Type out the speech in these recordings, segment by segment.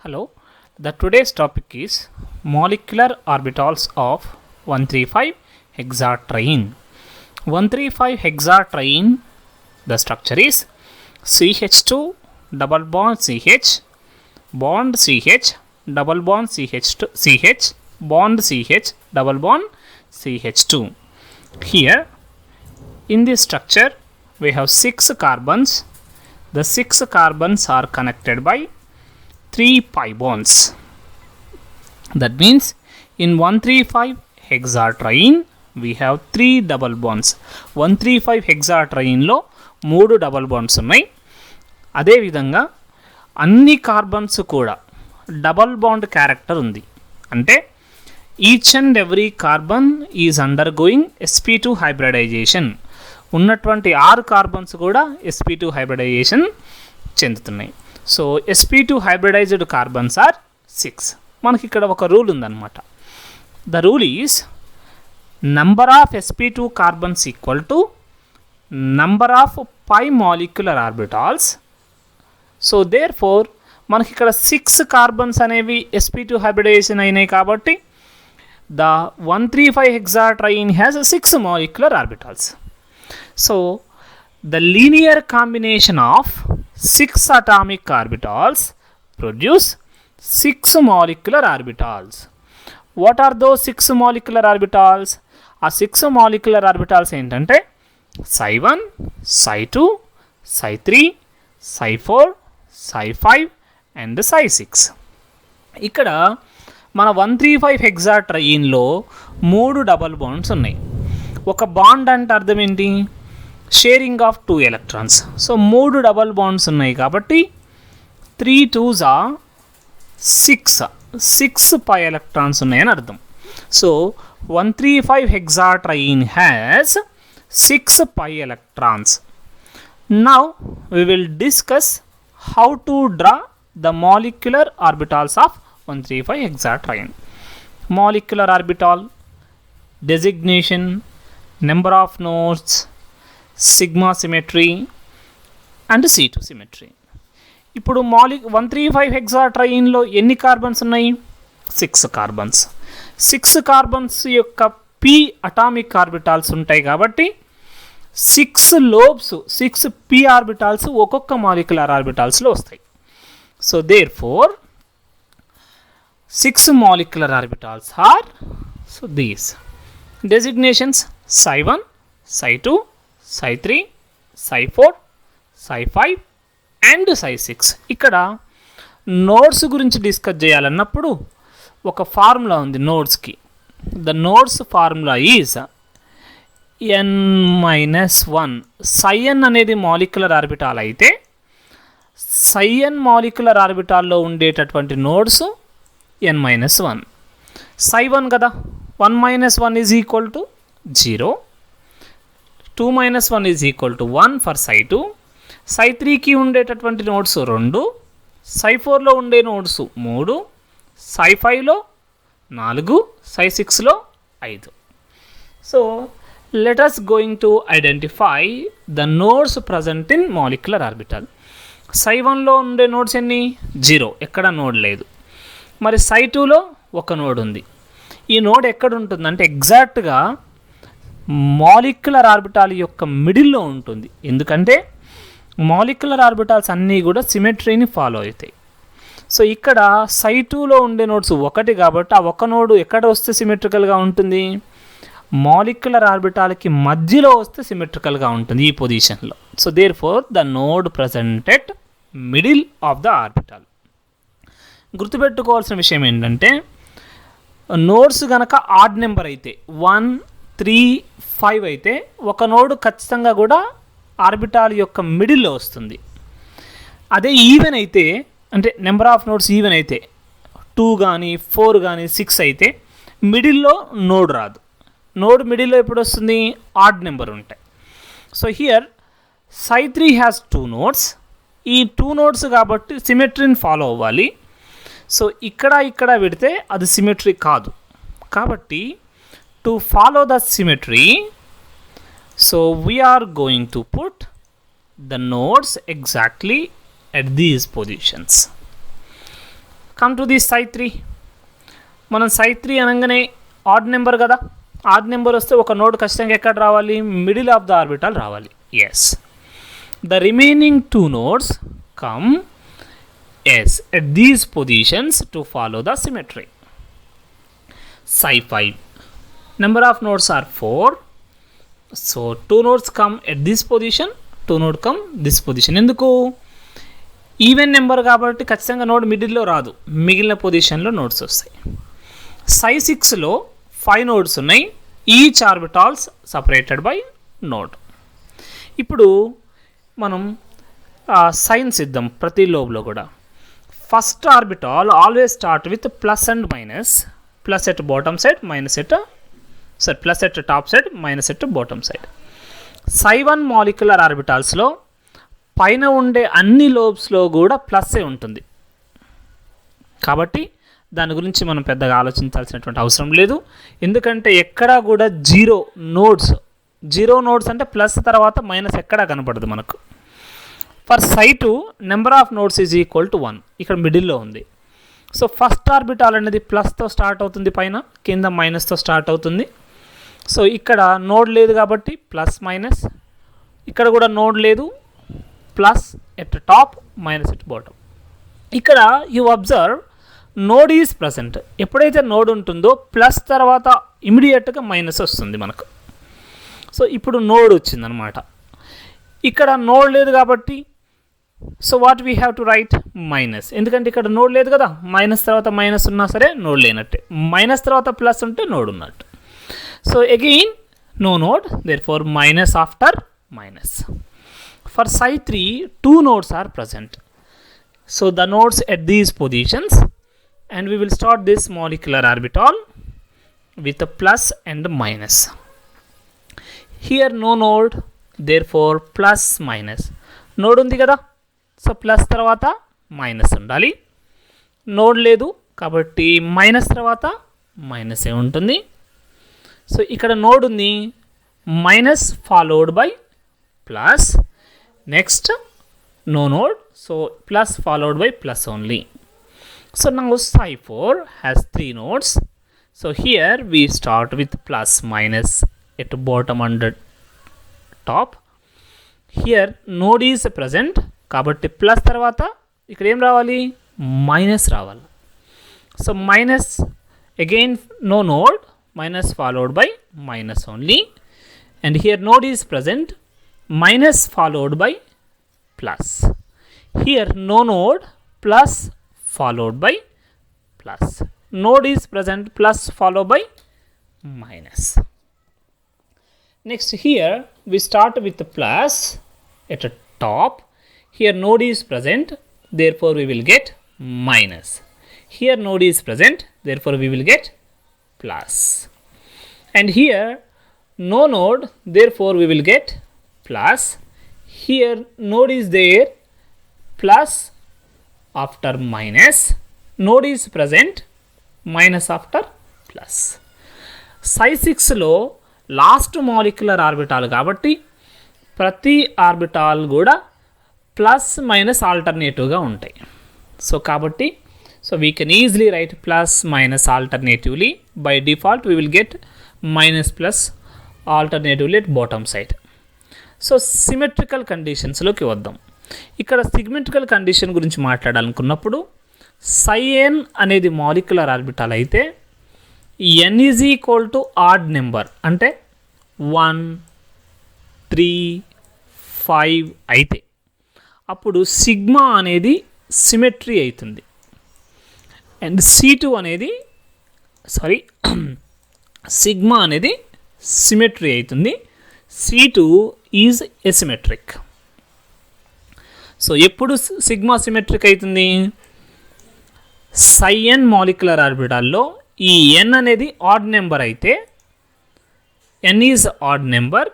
Hello, the today's topic is molecular orbitals of 135 hexatriene. 135 hexatriene, the structure is CH2 double bond CH, bond CH, double bond CH, bond CH, double bond CH2. Here, in this structure, we have 6 carbons. The 6 carbons are connected by 3 pi bonds. That means in 135 hexatriene we have 3 double bonds. 135 hexatriene లో 3 double bonds ఉన్నాయి. అదే విధంగా అన్ని carbons కూడా double bond character ఉంది. అంటే each and every carbon is undergoing sp2 hybridization. ఉన్నటువంటి 6 carbons కూడా sp2 హైబ్రిడైజేషన్ చెందుతున్నాయి. So sp2 hybridized carbons are 6. మనకి ఇక్కడ ఒక రూల్ ఉందన్నమాట. The rule is number of sp2 కార్బన్స్ equal to number of pi molecular orbitals. So therefore మనకి ఇక్కడ 6 కార్బన్స్ అనేవి sp2 హైబ్రిడైజేషన్ అయినాయి కాబట్టి the 135 hexatriene has 6 molecular orbitals. So the linear combination of 6 atomic orbitals produce 6 molecular orbitals. What are those 6 molecular orbitals? ఆ 6 molecular orbitals ఏంటంటే psi1, psi2, psi3, psi4, psi5 and psi6. ఇక్కడ మన 135 hexatriene లో 3 double bonds ఉన్నాయి. ఒక bond అంటే అర్థం ఏంటి? Sharing of 2 electrons. So 3 double bonds ఉన్నాయి కాబట్టి 3 2s are 6 పై ఎలక్ట్రాన్స్ ఉన్నాయని అర్థం. So 135 hexatriene has 6 pi electrons. Now we will discuss how to draw the molecular orbitals of 135 hexatriene. Molecular orbital, designation, number of nodes, sigma symmetry and C2 symmetry. ఇప్పుడు 135 హెక్సాట్రైన్లో ఎన్ని carbons ఉన్నాయి? 6 carbons. 6 carbons యొక్క p atomic orbitals ఉంటాయి కాబట్టి 6 lobes 6 p orbitals ఒక్కొక్క molecular ఆర్బిటాల్స్లో వస్తాయి. So therefore 6 molecular orbitals are so these designations psi1, psi2, psi3, psi4, psi5 and psi6. ఇక్కడ నోడ్స్ గురించి డిస్కస్ చేయాలన్నప్పుడు ఒక ఫార్ములా ఉంది నోడ్స్కి. The nodes formula is n-1. psi-n అనేది మాలిక్యులర్ ఆర్బిటాల్ అయితే psi-n మాలిక్యులర్ ఆర్బిటాల్లో ఉండేటటువంటి నోడ్స్ n-1. psi1 కదా, 1 - 1 is equal to 0. 2 - 1 is equal to 1 for psi2. psi3కి ఉండేటటువంటి నోడ్స్ 2, psi4లో ఉండే nodes 3, psi5లో 4, psi6లో 5. So let us going to identify the nodes present in molecular orbital. psi1లో ఉండే nodes ఎన్ని? 0, ఎక్కడ node లేదు. మరి psi2లో ఒక నోడ్ ఉంది. ఈ నోడ్ ఎక్కడ ఉంటుందంటే ఎగ్జాక్ట్గా మాలిక్యులర్ ఆర్బిటాల్ యొక్క మిడిల్లో ఉంటుంది. ఎందుకంటే మాలిక్యులర్ ఆర్బిటాల్స్ అన్నీ కూడా సిమెట్రీని ఫాలో అవుతాయి. సో ఇక్కడ psi2లో ఉండే నోడ్స్ 1 కాబట్టి ఆ ఒక నోడు ఎక్కడ వస్తే సిమెట్రికల్గా ఉంటుంది? మాలిక్యులర్ ఆర్బిటాల్కి మధ్యలో వస్తే సిమెట్రికల్గా ఉంటుంది ఈ పొజిషన్లో. So therefore the node presented middle of the orbital. గుర్తుపెట్టుకోవాల్సిన విషయం ఏంటంటే నోడ్స్ కనుక ఆడ్ నెంబర్ అయితే 1, 3, 5 అయితే ఒక నోడ్ ఖచ్చితంగా కూడా ఆర్బిటాల్ యొక్క మిడిల్లో వస్తుంది. అదే ఈవెన్ అయితే అంటే నెంబర్ ఆఫ్ నోడ్స్ ఈవెన్ అయితే 2 కానీ 4 కానీ 6 అయితే మిడిల్లో నోడ్ రాదు. నోడ్ మిడిల్లో ఎప్పుడు వస్తుంది? ఆడ్ నెంబర్ ఉంటాయి. So here psi3 has 2 nodes. ఈ 2 నోడ్స్ కాబట్టి సిమెట్రీని ఫాలో అవ్వాలి. సో ఇక్కడ పెడితే అది సిమెట్రీ కాదు. కాబట్టి to follow the symmetry, so we are going to put the nodes exactly at these positions. Come to this psi3. మనం psi3 అనగానే ఆడ్ నెంబర్ కదా, ఆడ్ నెంబర్ వస్తే ఒక నోడ్ ఖచ్చితంగా ఎక్కడ రావాలి, మిడిల్ ఆఫ్ ద ఆర్బిటాల్ రావాలి. Yes, the remaining 2 nodes come yes at these positions to follow the symmetry. psi5, number of nodes are 4, so 2 nodes come at this position, 2 nodes come this position. ఎందుకు, even number కాబట్టి ఖచ్చితంగా node మిడిల్లో రాదు, మిగిలిన పొజిషన్లో nodes వస్తాయి. psi6లో 5 nodes ఉన్నాయి, each orbitals separated by node. ఇప్పుడు మనం సైన్స్ ఇద్దాం ప్రతి లోబ్లో కూడా. First orbital always start with plus and minus, plus at bottom side, minus at plus at top side, minus at bottom side. psi1 molecular ఆర్బిటాల్స్లో పైన ఉండే అన్ని లోబ్స్లో కూడా ప్లస్సే ఉంటుంది, కాబట్టి దాని గురించి మనం పెద్దగా ఆలోచించాల్సినటువంటి అవసరం లేదు. ఎందుకంటే ఎక్కడా కూడా జీరో నోడ్స్ అంటే ప్లస్ తర్వాత మైనస్ ఎక్కడా కనపడదు మనకు. For psi2 number of nodes is equal to 1, ఇక్కడ మిడిల్లో ఉంది. సో ఫస్ట్ ఆర్బిటాల్ అనేది ప్లస్తో స్టార్ట్ అవుతుంది, పైన కింద మైనస్తో స్టార్ట్ అవుతుంది. సో ఇక్కడ నోడ్ లేదు కాబట్టి ప్లస్ మైనస్, ఇక్కడ కూడా నోడ్ లేదు, plus at top, minus at bottom. ఇక్కడ you observe node is present. ఎప్పుడైతే నోడ్ ఉంటుందో ప్లస్ తర్వాత ఇమీడియట్గా మైనస్ వస్తుంది మనకు. సో ఇప్పుడు నోడ్ వచ్చిందనమాట, ఇక్కడ నోడ్ లేదు కాబట్టి so what we have to right minus, ఎందుకంటే ఇక్కడ నోడ్ లేదు కదా, మైనస్ తర్వాత మైనస్ ఉన్నా సరే నోడ్ లేనట్టే, మైనస్ తర్వాత ప్లస్ ఉంటే నోడ్ ఉన్నట్టు. So again no node, therefore minus after minus. For psi3 2 nodes are present, so the nodes at these positions, and we will start this molecular orbital with a plus and minus. Here no node, therefore plus minus. Node ఉంది కదా, so plus తర్వాత minus ఉండాలి. Node లేదు కాబట్టి minus తర్వాత minus ఏ ఉంటుంది. So ఇక్కడ node ఉంది, minus followed by plus. Next no node, so plus followed by plus only. So now psi4 has 3 nodes, so here we start with plus minus at bottom and top. Here node is present కాబట్టి plus తర్వాత ఇక్కడ ఏం రావాలి, minus రావాలి. So minus again no node, minus followed by minus only, and here node is present, minus followed by plus. Here no node, plus followed by plus. Node is present, plus followed by minus. Next here we start with the plus at the top. Here node is present, therefore we will get minus. Here node is present, therefore we will get plus. And here no node, therefore we will get plus. Here node is there, plus after minus, node is present, minus after plus. psi6లో last molecular orbital కాబట్టి ప్రతి orbital కూడా plus minus ఆల్టర్నేటివ్గా ఉంటాయి. So కాబట్టి so we can easily write plus minus alternatively. By default we will get minus plus alternatively at bottom side. So symmetrical కండిషన్స్లోకి వద్దాం. ఇక్కడ సిమెట్రికల్ కండిషన్ గురించి మాట్లాడాలనుకున్నప్పుడు psi n అనేది మాలిక్యులర్ ఆర్బిటాల్ అయితే n is equal to odd number, అంటే 1, 3, 5 అయితే అప్పుడు సిగ్మా అనేది సిమెట్రీ అవుతుంది, అండ్ C2 అనేది సిగ్మా అనేది సిమెట్రీ అవుతుంది, C2 ఈజ్ ఎసిమెట్రిక్. సో ఎప్పుడు సిగ్మా సిమెట్రిక్ అవుతుంది, psi n మాలిక్యులర్ ఆర్బిటాల్లో ఈ n అనేది ఆడ్ నెంబర్ అయితే, n is odd number,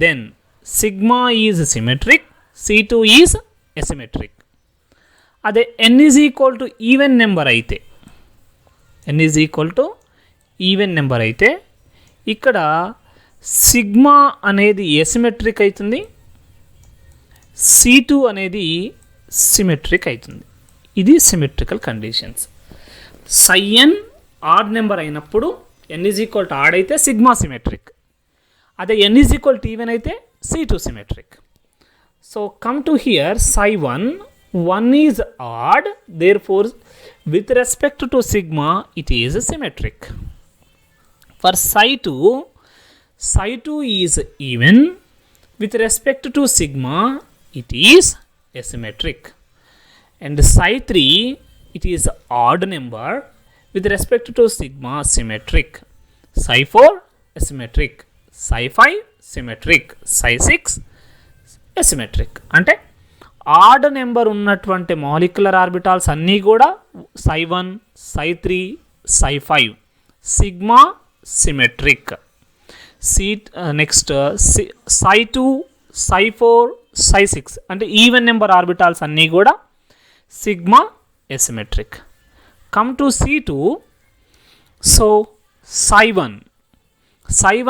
then sigma is symmetric, C2 is asymmetric. అదే n is equal to even number అయితే, n is equal to even number అయితే ఇక్కడ sigma అనేది ఎసిమెట్రిక్ అవుతుంది, C2 అనేది సిమెట్రిక్ అవుతుంది. ఇది symmetrical conditions. psi n odd number అయినప్పుడు n is equal to odd అయితే సిగ్మా సిమెట్రిక్, అదే n is equal to even అయితే C2 symmetric. So come to here psi 1 is odd, therefore with respect to sigma it is symmetric. For psi 2 is even, with respect to sigma it is asymmetric, and psi 3 it is odd number, with respect to sigma symmetric. Psi 4 asymmetric, psi 5 symmetric, psi 6 asymmetric. అంటే odd number ఉన్నటువంటి molecular orbitals అన్నీ కూడా psi 1, psi 3, psi 5 sigma symmetric. Next psi 2, psi 4, psi 6 అంటే even number orbitals అన్నీ కూడా sigma asymmetric. Come to C2, so psi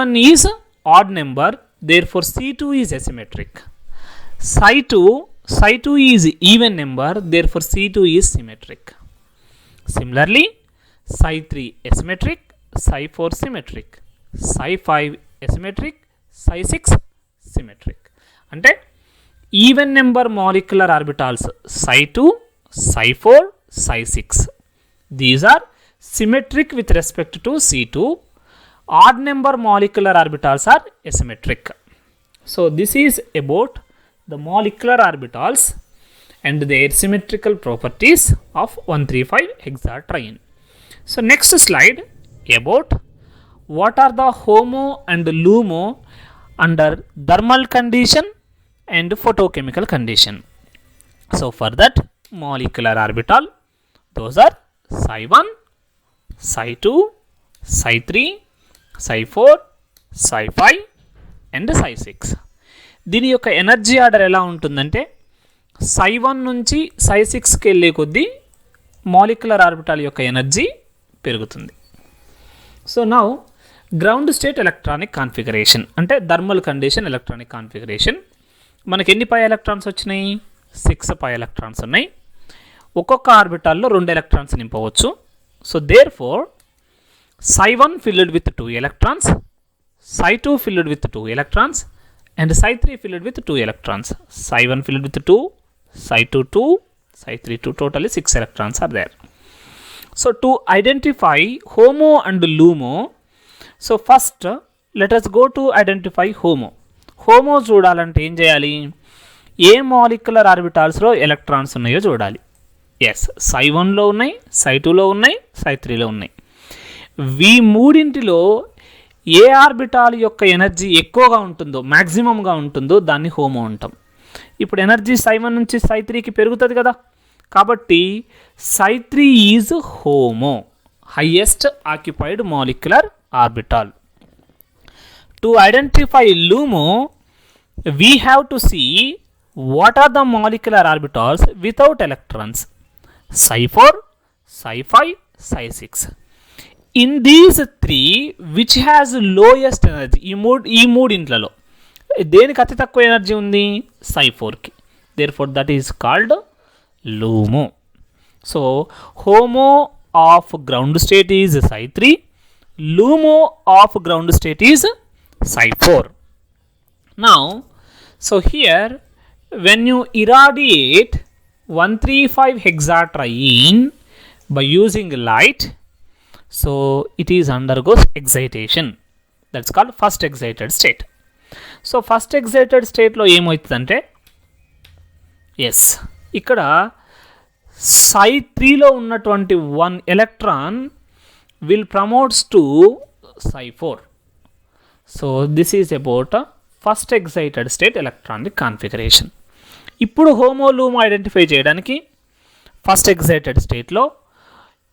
1 is odd number, therefore C2 is asymmetric. psi 2 is even number, therefore C2 is symmetric. Similarly, psi 3 asymmetric, psi 4 symmetric, psi 5 asymmetric, psi 6 symmetric. అంటే even number molecular orbitals psi 2, psi 4, psi 6, these are symmetric with respect to C2. Odd number molecular orbitals are asymmetric. So this is about the molecular orbitals and their symmetrical properties of 135 hexatriene. So next slide about what are the HOMO and LUMO under thermal condition and photochemical condition. So for that, molecular orbital, those are psi 1, psi 2, psi 3, psi 4, psi 5 and psi 6. దీని యొక్క energy order ఎలా ఉంటుందంటే psi 1 నుంచి psi 6కి వెళ్ళే కొద్దీ molecular orbital యొక్క energy పెరుగుతుంది. So now ground state electronic configuration అంటే థర్మల్ కండిషన్ ఎలక్ట్రానిక్ కాన్ఫిగరేషన్. మనకి ఎన్ని పై ఎలక్ట్రాన్స్ వచ్చినాయి? 6 పై ఎలక్ట్రాన్స్ ఉన్నాయి. ఒక్కొక్క ఆర్బిటాల్లో 2 ఎలక్ట్రాన్స్ నింపవచ్చు. So therefore psi 1 filled with 2 electrons, psi 2 filled with 2 electrons, and psi 3 filled with 2 electrons. Psi 1 filled with 2, psi 2 2, psi 3 2, totally 6 electrons are there. So to identify HOMO and LUMO, so first let us go to identify HOMO. HOMO చూడాలంటే ఏం చేయాలి? ఏ molecular ఆర్బిటాల్స్లో electrons ఉన్నాయో చూడాలి. Yes, psi 1లో ఉన్నాయి, psi 2లో ఉన్నాయి, psi 3లో ఉన్నాయి. ఈ మూడింటిలో ఏ ఆర్బిటాల్ యొక్క ఎనర్జీ ఎక్కువగా ఉంటుందో, మ్యాక్సిమంగా ఉంటుందో దాన్ని హోమో అంటాం. ఇప్పుడు ఎనర్జీ psi 1 నుంచి psi 3కి పెరుగుతుంది కదా, కాబట్టి psi 3 is homo, highest occupied molecular orbital. To identify LUMO, we have to see what are the molecular orbitals without electrons. psi 4, psi 5, psi 6. In these three, which has lowest energy? ఈ మూడింట్లలో దేనికి అతి తక్కువ energy ఉంది? psi 4కి. Therefore that is called LUMO. So HOMO of ground state is psi 3, LUMO of ground state is psi 4. Now so here when you irradiate 135 hexatriene by using light, so it is undergoes excitation, that's called first excited state. So first excited state లో ఏమవుతుందంటే, yes ఇక్కడ psi 3లో ఉన్నటువంటి 1 electron will promotes to psi 4. So this is about first excited state electronic configuration. ఇప్పుడు HOMO LUMO identify చేయడానికి first excited స్టేట్లో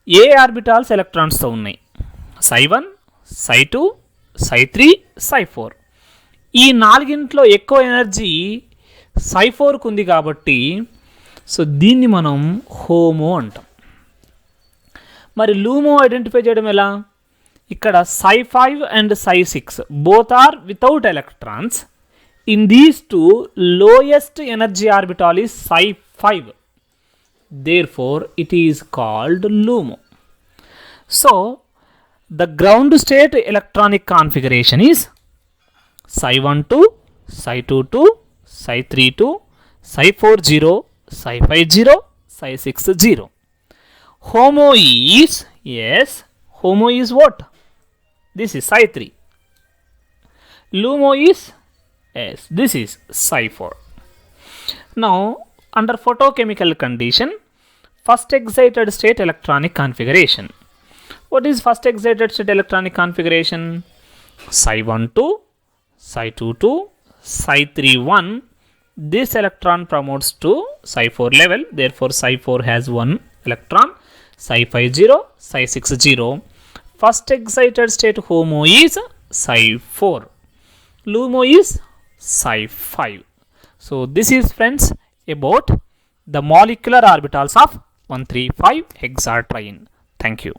ఏ orbitals ఎలక్ట్రాన్స్తో ఉన్నాయి? psi 1, psi 2, psi 3, psi 4. ఈ నాలుగింట్లో ఎక్కువ ఎనర్జీ psi 4కు ఉంది కాబట్టి సో దీన్ని మనం హోమో అంటాం. మరి LUMO ఐడెంటిఫై చేయడం ఎలా? ఇక్కడ psi 5 and psi 6 both are without electrons. In these two, lowest energy orbital is psi 5. Therefore, it is called LUMO. So, the ground state electronic configuration is Psi12, Psi22, Psi32, Psi40, Psi50, Psi60. HOMO is, yes, HOMO is what? This is Psi3. LUMO is, yes, this is Psi4. Now, under photochemical condition, first excited state electronic configuration. What is first excited state electronic configuration? Psi12, Psi22, Psi31. This electron promotes to Psi4 level. Therefore, Psi4 has one electron. Psi50, Psi60. First excited state HOMO is Psi4. LUMO is Psi5. So, this is, friends, about the molecular orbitals of 135 hexatriene. Thank you.